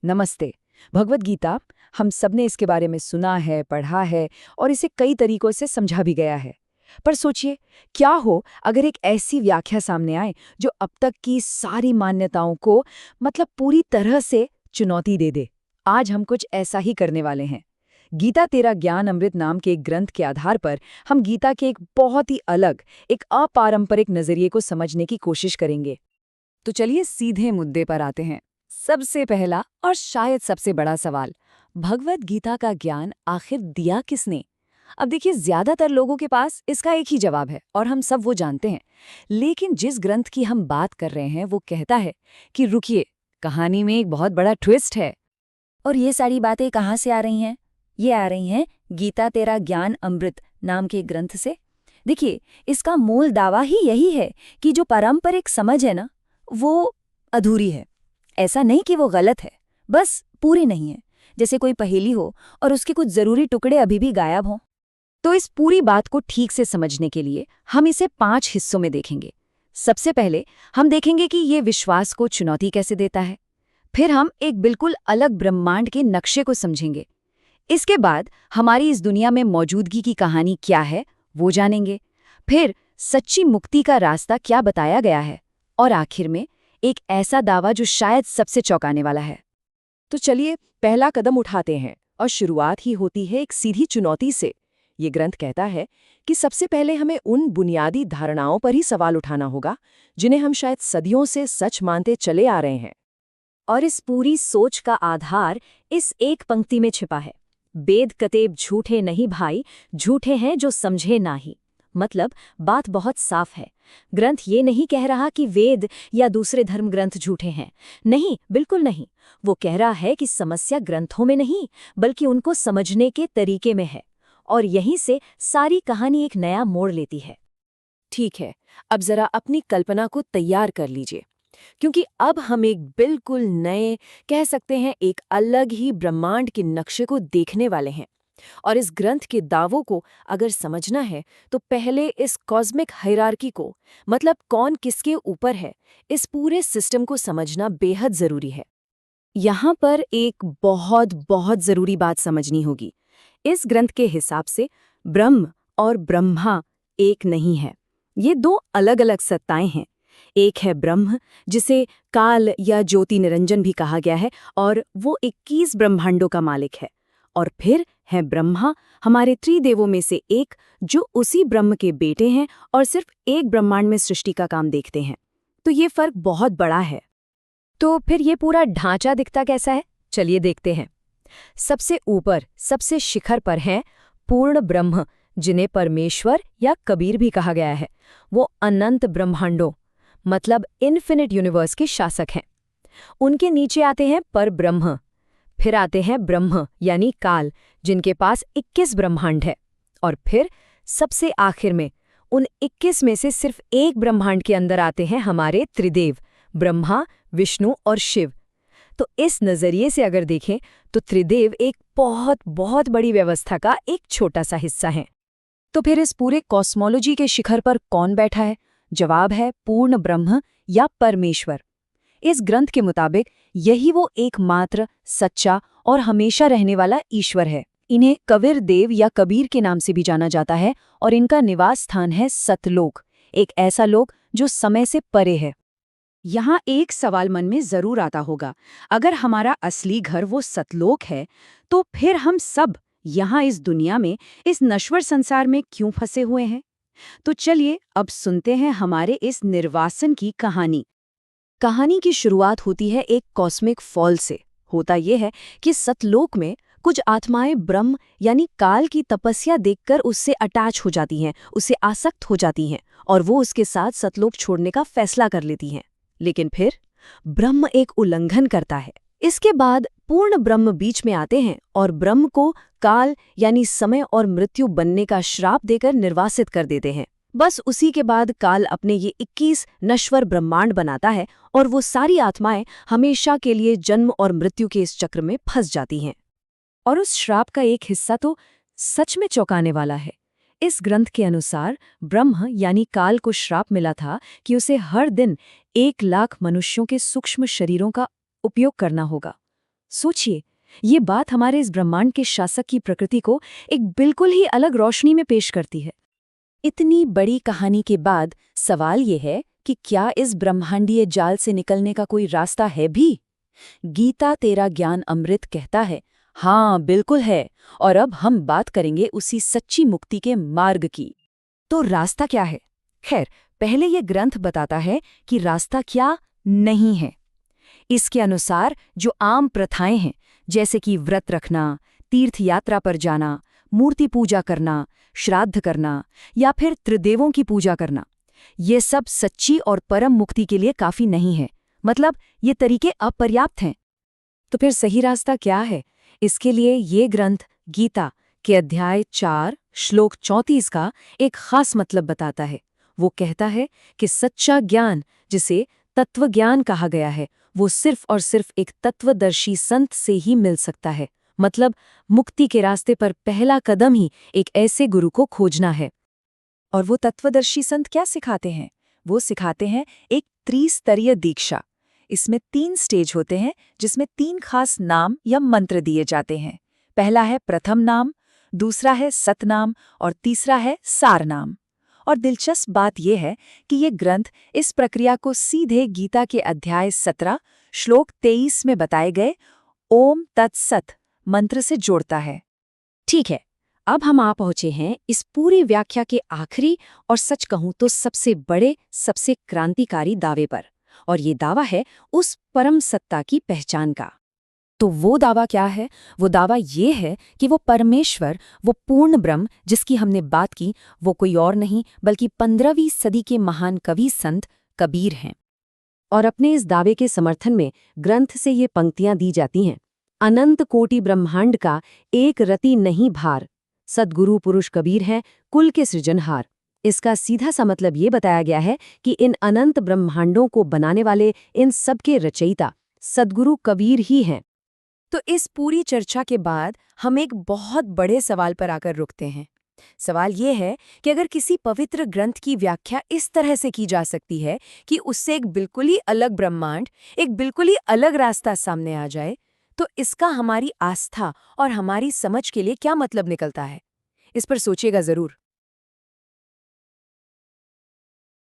नमस्ते। भगवद गीता, हम सबने इसके बारे में सुना है, पढ़ा है और इसे कई तरीकों से समझा भी गया है। पर सोचिए, क्या हो अगर एक ऐसी व्याख्या सामने आए जो अब तक की सारी मान्यताओं को पूरी तरह से चुनौती दे दे। आज हम कुछ ऐसा ही करने वाले हैं। गीता तेरा ज्ञान अमृत नाम के एक ग्रंथ के आधार पर हम गीता के एक बहुत ही अलग, एक अपारंपरिक नजरिए को समझने की कोशिश करेंगे। तो चलिए सीधे मुद्दे पर आते हैं। सबसे पहला और शायद सबसे बड़ा सवाल, भगवद गीता का ज्ञान आखिर दिया किसने? अब देखिए, ज्यादातर लोगों के पास इसका एक ही जवाब है और हम सब वो जानते हैं। लेकिन जिस ग्रंथ की हम बात कर रहे हैं वो कहता है कि रुकिए, कहानी में एक बहुत बड़ा ट्विस्ट है। और ये सारी बातें कहाँ से आ रही हैं? ये आ रही हैं गीता तेरा ज्ञान अमृत नाम के ग्रंथ से। देखिए, इसका मूल दावा ही यही है कि जो पारंपरिक समझ है ना, वो अधूरी है। ऐसा नहीं कि वो गलत है, बस पूरी नहीं है। जैसे कोई पहेली हो और उसके कुछ जरूरी टुकड़े अभी भी गायब हों। तो इस पूरी बात को ठीक से समझने के लिए हम इसे 5 हिस्सों में देखेंगे। सबसे पहले हम देखेंगे कि ये विश्वास को चुनौती कैसे देता है। फिर हम एक बिल्कुल अलग ब्रह्मांड के नक्शे को समझेंगे। इसके बाद हमारी इस दुनिया में मौजूदगी की कहानी क्या है वो जानेंगे। फिर सच्ची मुक्ति का रास्ता क्या बताया गया है। और आखिर में एक ऐसा दावा जो शायद सबसे चौंकाने वाला है। तो चलिए पहला कदम उठाते हैं और शुरुआत ही होती है एक सीधी चुनौती से। ये ग्रंथ कहता है कि सबसे पहले हमें उन बुनियादी धारणाओं पर ही सवाल उठाना होगा जिन्हें हम शायद सदियों से सच मानते चले आ रहे हैं। और इस पूरी सोच का आधार इस एक पंक्ति में छिपा है। वेद कतेब झूठे नहीं भाई, झूठे हैं जो समझे नाही। मतलब बात बहुत साफ है। ग्रंथ ये नहीं कह रहा कि वेद या दूसरे धर्म ग्रंथ झूठे हैं। नहीं, बिल्कुल नहीं। वो कह रहा है कि समस्या ग्रंथों में नहीं, बल्कि उनको समझने के तरीके में है। और यहीं से सारी कहानी एक नया मोड़ लेती है। ठीक है, अब जरा अपनी कल्पना को तैयार कर लीजिए, क्योंकि अब हम एक बिल्कुल नए, कह सकते हैं एक अलग ही ब्रह्मांड के नक्शे को देखने वाले हैं। और इस ग्रंथ के दावों को अगर समझना है तो पहले इस कॉस्मिक हायरार्की को, मतलब कौन किसके ऊपर है, इस पूरे सिस्टम को समझना बेहद जरूरी है। यहाँ पर एक बहुत बहुत जरूरी बात समझनी होगी। इस ग्रंथ के हिसाब से ब्रह्म और ब्रह्मा एक नहीं है। ये दो अलग अलग सत्ताएं हैं। एक है ब्रह्म, जिसे काल या ज्योति निरंजन भी कहा गया है, और वो 21 ब्रह्मांडों का मालिक है। और फिर है ब्रह्मा, हमारे त्रिदेवों में से एक, जो उसी ब्रह्म के बेटे हैं और सिर्फ एक ब्रह्मांड में सृष्टि का काम देखते हैं। तो ये फर्क बहुत बड़ा है। तो फिर ये पूरा ढांचा दिखता कैसा है? चलिए देखते हैं। सबसे ऊपर, सबसे शिखर पर हैं पूर्ण ब्रह्म, जिन्हें परमेश्वर या कबीर भी कहा गया है। वो अनंत ब्रह्मांडों, मतलब इन्फिनिट यूनिवर्स के शासक हैं। उनके नीचे आते हैं पर ब्रह्म। फिर आते हैं ब्रह्म यानी काल, जिनके पास 21 ब्रह्मांड है। और फिर सबसे आखिर में उन 21 में से सिर्फ एक ब्रह्मांड के अंदर आते हैं हमारे त्रिदेव, ब्रह्मा, विष्णु और शिव। तो इस नजरिए से अगर देखें तो त्रिदेव एक बहुत बहुत बड़ी व्यवस्था का एक छोटा सा हिस्सा है। तो फिर इस पूरे कॉस्मोलॉजी के शिखर पर कौन बैठा है? जवाब है पूर्ण ब्रह्म या परमेश्वर। इस ग्रंथ के मुताबिक यही वो एकमात्र सच्चा और हमेशा रहने वाला ईश्वर है। इन्हें कबीर देव या कबीर के नाम से भी जाना जाता है और इनका निवास स्थान है सतलोक, एक ऐसा लोक जो समय से परे है। यहाँ एक सवाल मन में जरूर आता होगा, अगर हमारा असली घर वो सतलोक है तो फिर हम सब यहाँ इस दुनिया में, इस नश्वर संसार में क्यों फंसे हुए हैं? तो चलिए अब सुनते हैं हमारे इस निर्वासन की कहानी। कहानी की शुरुआत होती है एक कॉस्मिक फॉल से। होता यह है कि सतलोक में कुछ आत्माएं ब्रह्म यानी काल की तपस्या देखकर उससे अटैच हो जाती हैं, उससे आसक्त हो जाती हैं, और वो उसके साथ सतलोक छोड़ने का फैसला कर लेती हैं। लेकिन फिर ब्रह्म एक उल्लंघन करता है। इसके बाद पूर्ण ब्रह्म बीच में आते हैं और ब्रह्म को काल यानी समय और मृत्यु बनने का श्राप देकर निर्वासित कर देते हैं। बस उसी के बाद काल अपने ये 21 नश्वर ब्रह्मांड बनाता है और वो सारी आत्माएं हमेशा के लिए जन्म और मृत्यु के इस चक्र में फंस जाती हैं। और उस श्राप का एक हिस्सा तो सच में चौंकाने वाला है। इस ग्रंथ के अनुसार ब्रह्म यानी काल को श्राप मिला था कि उसे हर दिन 1 लाख मनुष्यों के सूक्ष्म शरीरों का उपयोग करना होगा। सोचिए, ये बात हमारे इस ब्रह्मांड के शासक की प्रकृति को एक बिल्कुल ही अलग रोशनी में पेश करती है। इतनी बड़ी कहानी के बाद सवाल ये है कि क्या इस ब्रह्मांडीय जाल से निकलने का कोई रास्ता है भी? गीता तेरा ज्ञान अमृत कहता है, हाँ बिल्कुल है। और अब हम बात करेंगे उसी सच्ची मुक्ति के मार्ग की। तो रास्ता क्या है? खैर, पहले ये ग्रंथ बताता है कि रास्ता क्या नहीं है। इसके अनुसार जो आम प्रथाएं हैं, जैसे कि व्रत रखना, तीर्थ यात्रा पर जाना, मूर्ति पूजा करना, श्राद्ध करना या फिर त्रिदेवों की पूजा करना, ये सब सच्ची और परम मुक्ति के लिए काफी नहीं है। मतलब ये तरीके अपर्याप्त हैं। तो फिर सही रास्ता क्या है? इसके लिए ये ग्रंथ गीता के अध्याय 4 श्लोक 34 का एक खास मतलब बताता है। वो कहता है कि सच्चा ज्ञान, जिसे तत्व ज्ञान कहा गया है, वो सिर्फ और सिर्फ एक तत्वदर्शी संत से ही मिल सकता है। मतलब मुक्ति के रास्ते पर पहला कदम ही एक ऐसे गुरु को खोजना है। और वो तत्वदर्शी संत क्या सिखाते हैं? वो सिखाते हैं एक त्रिस्तरीय दीक्षा। इसमें 3 स्टेज होते हैं, जिसमें 3 खास नाम या मंत्र दिए जाते हैं। पहला है प्रथम नाम, दूसरा है सतनाम और तीसरा है सार नाम। और दिलचस्प बात यह है कि ये ग्रंथ इस प्रक्रिया को सीधे गीता के अध्याय 17 श्लोक 23 में बताए गए ओम तत्सत मंत्र से जोड़ता है। ठीक है, अब हम आ पहुंचे हैं इस पूरी व्याख्या के आखिरी और सच कहूं तो सबसे बड़े, सबसे क्रांतिकारी दावे पर। और ये दावा है उस परम सत्ता की पहचान का। तो वो दावा क्या है? वो दावा ये है कि वो परमेश्वर, वो पूर्ण ब्रह्म जिसकी हमने बात की, वो कोई और नहीं बल्कि 15वीं सदी के महान कवि संत कबीर हैं। और अपने इस दावे के समर्थन में ग्रंथ से ये पंक्तियां दी जाती हैं। अनंत कोटि ब्रह्मांड का एक रति नहीं भार, सद्गुरु पुरुष कबीर हैं कुल के सृजनहार। इसका सीधा सा मतलब ये बताया गया है कि इन अनंत ब्रह्मांडों को बनाने वाले इन सब के रचयिता सद्गुरु कबीर ही हैं। तो इस पूरी चर्चा के बाद हम एक बहुत बड़े सवाल पर आकर रुकते हैं। सवाल ये है कि अगर किसी पवित्र ग्रंथ की व्याख्या इस तरह से की जा सकती है कि उससे एक बिल्कुल ही अलग ब्रह्मांड, एक बिल्कुल ही अलग रास्ता सामने आ जाए, तो इसका हमारी आस्था और हमारी समझ के लिए क्या मतलब निकलता है? इस पर सोचिएगा जरूर।